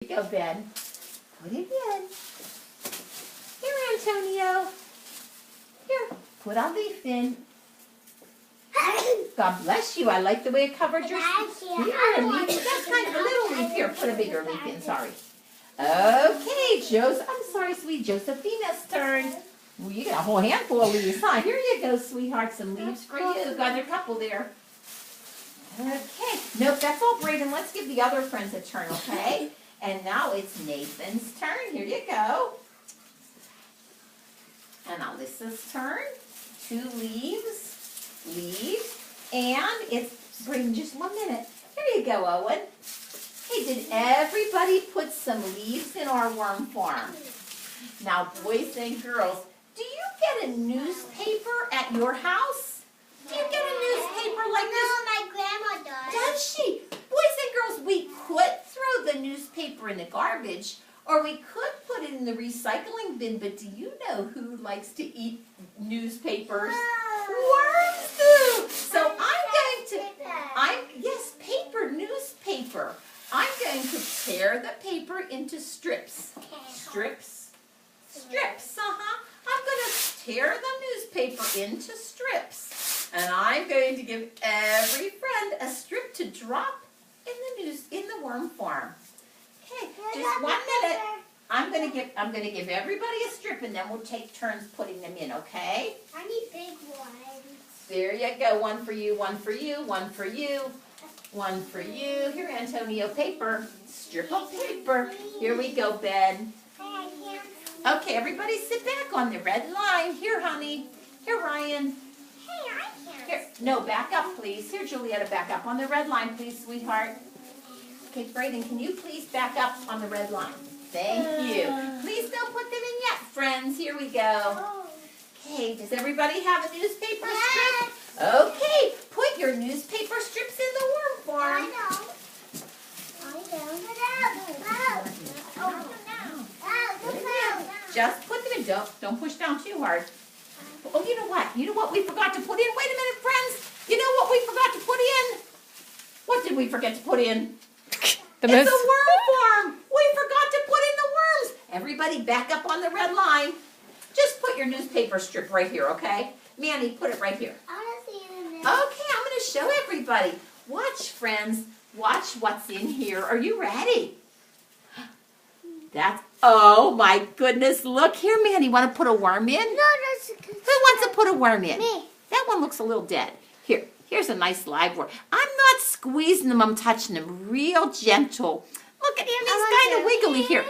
Here you go, Ben. Put it in. Here, Antonio. Here, put a leaf in. God bless you. I like the way it covered your skin. Here, a leaf. That's kind of a little leaf. Here, put a bigger leaf in. Sorry. Okay, I'm sorry, sweet Josephina's turn. Well, you got a whole handful of leaves, huh? Here you go, sweetheart. Some leaves for you. Got a couple there. Okay. Nope, that's all, Brayden. Let's give the other friends a turn, okay? And now it's Nathan's turn. Here you go. And Alyssa's turn. 2 leaves. And it's Brayden, just 1 minute. Here you go, Owen. Hey, did everybody put some leaves in our worm farm? Now, boys and girls, do you get a newspaper at your house? Do you get a newspaper like this? No, my grandma does. Does she? Boys and girls, we could throw the newspaper in the garbage, or we could put it in the recycling bin, but do you know who likes to eat newspapers? Worms do! So yes, paper, newspaper. I'm going to tear the paper into strips. Strips? I'm going to tear the newspaper into strips. And I'm going to give every friend a strip to drop in the worm farm. Okay, just 1 minute. I'm going to give everybody a strip, and then we'll take turns putting them in, okay? I need big ones. There you go. 1 for you, 1 for you, 1 for you. 1 for you. Here, Antonio, paper. Strip of paper. Here we go, Ben. Okay, everybody sit back on the red line. Here, honey. Here, Ryan. Hey, I can't. Here. No, back up, please. Here, Julietta, back up on the red line, please, sweetheart. Okay, Brayden, can you please back up on the red line? Thank you. Please don't put them in yet, friends. Here we go. Okay, does everybody have a newspaper strip? Okay, put your newspaper strips in the worm farm. Just put them in. Don't push down too hard. Oh, you know what? You know what we forgot to put in? Wait a minute, friends. You know what we forgot to put in? What did we forget to put in? It's a worm farm. We forgot to put in the worms. Everybody back up on the red line. Just put your newspaper strip right here, okay? Manny, put it right here. Okay, I'm going to show everybody. Watch, friends. Watch what's in here. Are you ready? Oh my goodness. Look here, Manny. Want to put a worm in? No, that's... Who wants to put a worm in? Me. That one looks a little dead. Here's a nice live worm. I'm not squeezing them. I'm touching them real gentle. Look at him. He's kind of wiggly here.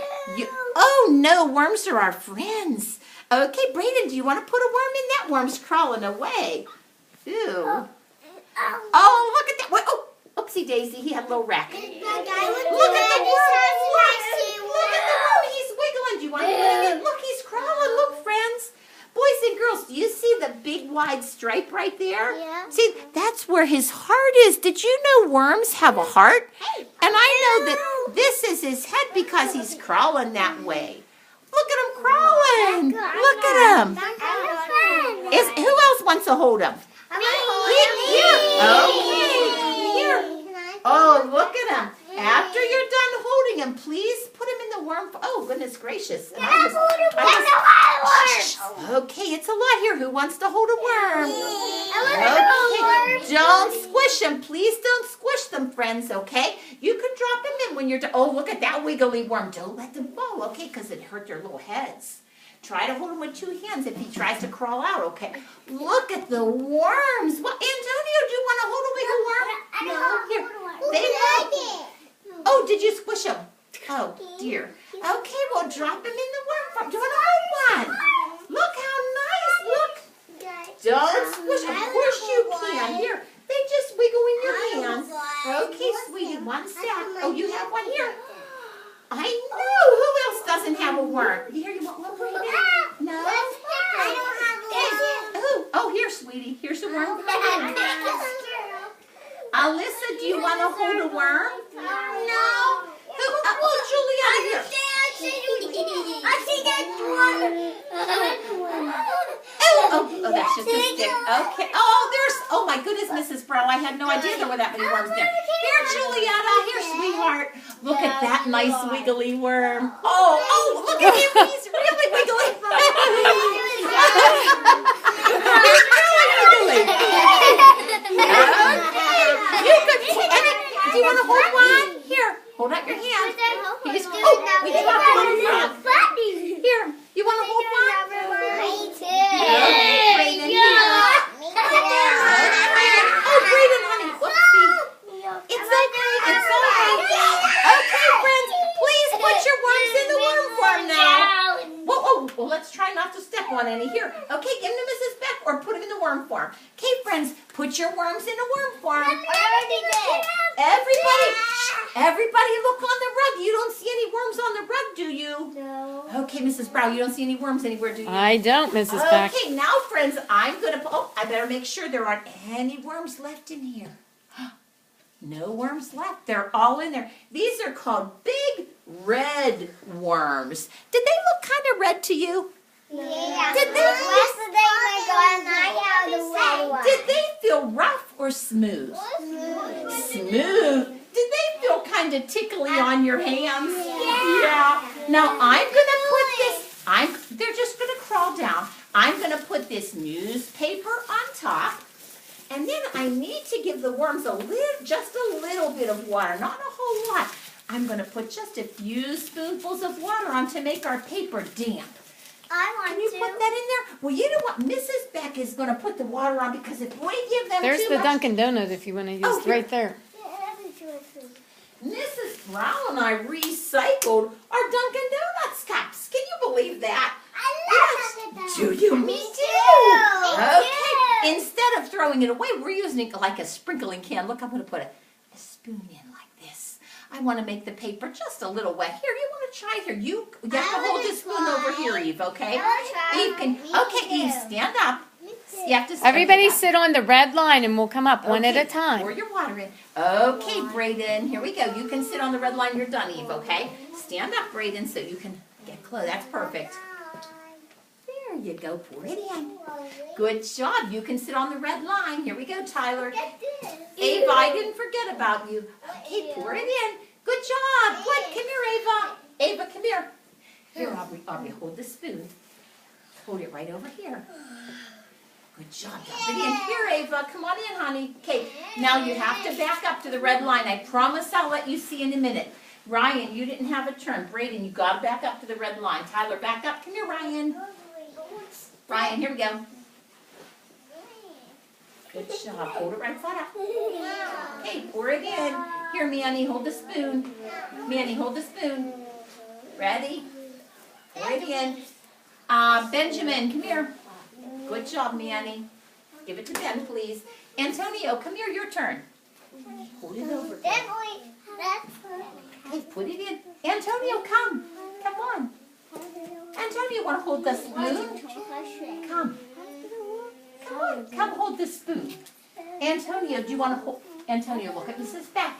Oh no, worms are our friends. Okay, Brayden, do you want to put a worm in? That worm's crawling away. Ew. Oh, look at that. What? Oh, oopsie daisy. He had a little wreck. Look at the worm. Look at the worm. He's wiggling. Do you want to put him in? Look, he's crawling. Look, friends. Boys and girls, do you see the big wide stripe right there? Yeah. See, that's where his heart is. Did you know worms have a heart? And I know that this is his head because he's crawling that way. Look at him crawling. Look at him. Who else wants to hold him? Here. Oh, look at him. After you're done holding him, please put him in the worm. Oh, goodness gracious. Okay, it's a lot here. Who wants to hold a worm? Okay, don't squish them. Please don't squish them, friends, okay? You can drop them in when you're done. Oh, look at that wiggly worm. Don't let them fall, okay, because it hurt their little heads. Try to hold him with 2 hands if he tries to crawl out, okay? Look at the worms. Well, Antonio, do you want to hold a wiggle worm? No. Here. They won't. Oh, did you squish them? Oh, dear. Okay, well, drop him in the worm farm. Do you want to hold one? Look how nice. Look. Don't squish them. Of course you can. Here. They just wiggle in your hands. Okay, sweetie, 1 sec. Oh, you have one here. I know. Who else doesn't have a worm? Here, you want one right now? No? I don't have one. Oh, here, sweetie. Here's a worm. Alyssa, do you want to hold a worm? No. Oh, Juliana, here. I see that one. Oh, that's just a stick. Okay. Oh, my goodness, Mrs. Brown. I had no idea there were that many worms there. Here, Juliana. Here, sweetheart. Look at that nice wiggly worm. Oh, look at him. He's really wiggly. You could, do you want to hold one? Here, hold out your hand. We dropped it on the rug. Here, you want to hold one? Brayden, honey. Whoopsie. It's okay. It's okay. Okay, friends. Please put your worms in the worm farm now. Well, let's try not to step on any. Here. Okay, give them to Mrs. Beck or put them in the worm farm. Okay, friends, put your worms in the worm farm. Everybody look on the rug. You don't see any worms on the rug, do you? No. Okay, Mrs. Brown, you don't see any worms anywhere, do you? I don't, Mrs. Beck. Okay, now, friends, I'm going to... I better make sure there aren't any worms left in here. No worms left. They're all in there. These are called big red worms. Did they look kind of red to you? Yeah. Did they Did feel rough or smooth? Smooth. Did they feel kind of tickly on your hands? Yeah. Now I'm going to put this, they're just going to crawl down. I'm going to put this newspaper on top. And then I need to give the worms just a little bit of water, not a whole lot. I'm going to put just a few spoonfuls of water on to make our paper damp. Can you put that in there? Well, you know what? Mrs. Beck is going to put the water on because if we give them There's too the much... Dunkin' Donut if you want to use here. right there. Mrs. Brown and I recycled our Dunkin' Donuts cups. Can you believe that? Yes. Do you? Me too. Okay. Instead of throwing it away, we're using it like a sprinkling can. Look, I'm going to put a spoon in like this. I want to make the paper just a little wet. Here, you want to try here? You have to hold the spoon over here, Eve, okay? Eve can, okay, Eve, stand up. You have to stand Everybody up. sit on the red line and we'll come up one at a Okay, time. Pour your water in. Okay, Brayden, here we go. You can sit on the red line. You're done, Eve, okay? Stand up, Brayden, so you can get close. That's perfect. There you go. Pour it in. Good job. You can sit on the red line. Here we go, Tyler. Ava, I didn't forget about you. Okay, pour it in. Good job. Good. Come here, Ava. Ava, come here. Here, Aubrey, hold the spoon. Hold it right over here. Good job. Drop it in. Here, Ava. Come on in, honey. Okay, now you have to back up to the red line. I promise I'll let you see in a minute. Ryan, you didn't have a turn. Brayden, you got to back up to the red line. Tyler, back up. Come here, Ryan. Ryan, here we go. Good job. Hold it right side up. Okay, pour it in. Here, Manny, hold the spoon. Manny, hold the spoon. Ready? Pour it in. Benjamin, come here. Good job, Manny. Give it to Ben, please. Antonio, come here. Your turn. Hold it over. Okay, put it in. Antonio, come. Come on. Antonio, want to hold the spoon? Come. Come on. Come hold the spoon. Antonio, do you want to hold? Antonio, look at Mrs. Beck.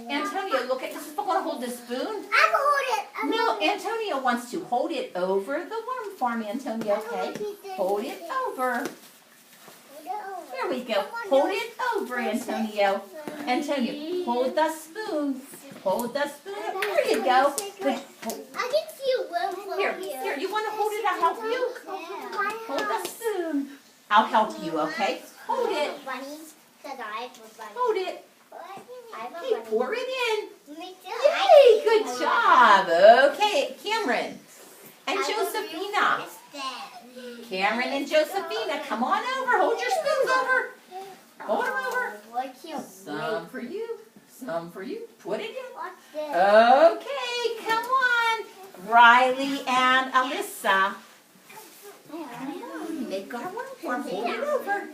Antonio, look at Mrs. Beck. Want to hold the spoon? No, Antonio wants to hold it over the worm farm, Antonio, okay? Hold it over. There we go. Hold it over, Antonio. Antonio, hold the spoon. Hold the spoon. There you go. Good. Here, you want to hold it? I'll help you. Hold the spoon. I'll help you, okay? Hold it. Hold it. Okay, pour it in. Yay, good job. Okay, Cameron and Josephina. Cameron and Josephina, come on over. Hold your spoons over. Hold them over. Some for you. Some for you. Put it in. Okay, come on. Riley and Alyssa. Make our worm form. Hold it over.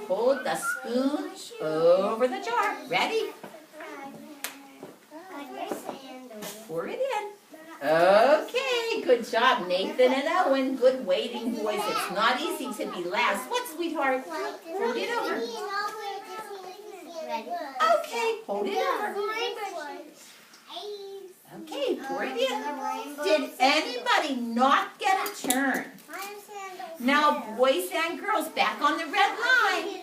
Hold the spoon over the jar. Ready? Pour it in. Okay, good job, Nathan and Owen. Good waiting, boys. It's not easy to be last. What, sweetheart? Hold it over. Okay, hold it over. Okay, pour it in. Did anybody not get a turn? Now, boys and girls, back on the red line.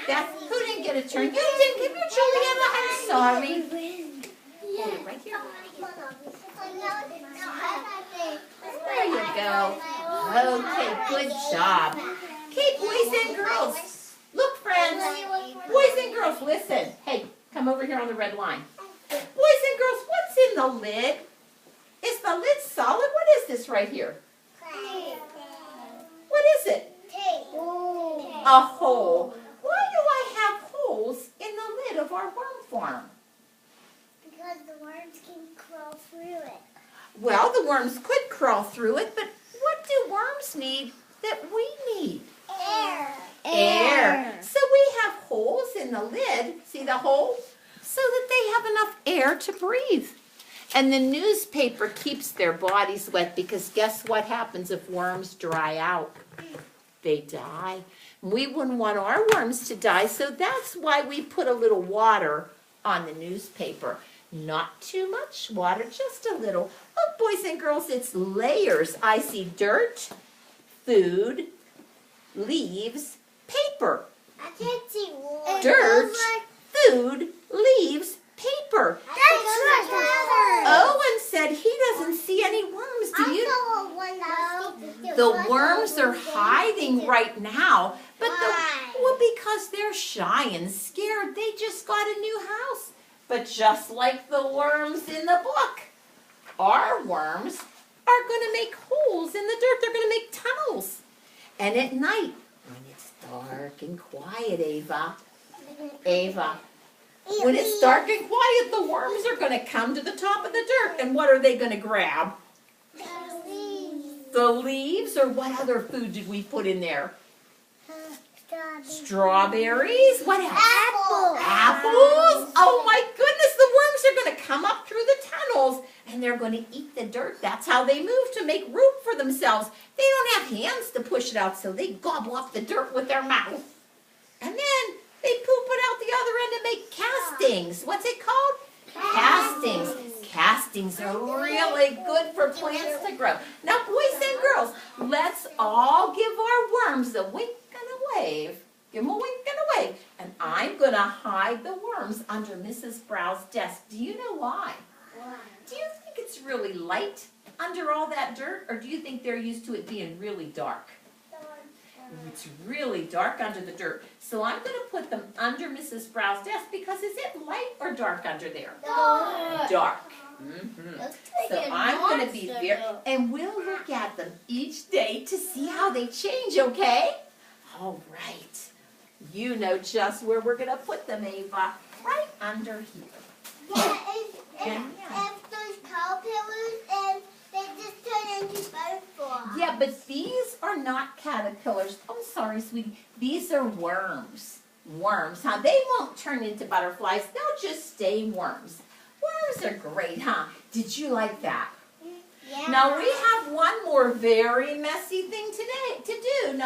Who didn't get a turn? You didn't. Give your Juliana. I'm sorry. Hold it right here. There you go. Okay, good job. Okay, boys and girls. Look, friends. Boys and girls, listen. Hey, come over here on the red line. Boys and girls, what's in the lid? Is the lid solid? What is this right here? What is it? A hole. Why do I have holes in the lid of our worm farm? Because the worms can crawl through it. Well, the worms could crawl through it, but what do worms need that we need? Air. So we have holes in the lid, see the hole? So that they have enough air to breathe. And the newspaper keeps their bodies wet because guess what happens if worms dry out? They die. We wouldn't want our worms to die, so that's why we put a little water on the newspaper. Not too much water, just a little. Oh, boys and girls, it's layers. I see dirt, food, leaves, paper. I can't see wood. Dirt, food, leaves, paper. Owen said he doesn't see any worms. Do you? The worms are hiding right now, but because they're shy and scared, they just got a new house. But just like the worms in the book, our worms are going to make holes in the dirt. They're going to make tunnels. And at night, when it's dark and quiet, Ava, when it's dark and quiet, the worms are going to come to the top of the dirt. And what are they going to grab? The leaves, or what other food did we put in there? Strawberries. What else? Apples. Oh my goodness, the worms are going to come up through the tunnels and they're going to eat the dirt. That's how they move, to make room for themselves. They don't have hands to push it out, so they gobble up the dirt with their mouth. And then they poop it out the other end and make castings. What's it called? Castings. Castings are really good for plants to grow. Now, boys and girls, let's all give our worms a wink and a wave. Give them a wink and a wave. And I'm going to hide the worms under Mrs. Brow's desk. Do you know why? Do you think it's really light under all that dirt, or do you think they're used to it being really dark? It's really dark under the dirt. So I'm going to put them under Mrs. Brow's desk because is it light or dark under there? Dark. So I'm going to be there, and we'll look at them each day to see how they change, okay? All right. You know just where we're going to put them, Ava. Right under here. If those caterpillars and they just turn into butterflies. Yeah, but these are not caterpillars. I'm sorry, sweetie. These are worms. Worms, huh? They won't turn into butterflies. They'll just stay worms. Worms are great, huh? Did you like that? Yeah. Now we have one more very messy thing today to do. Now,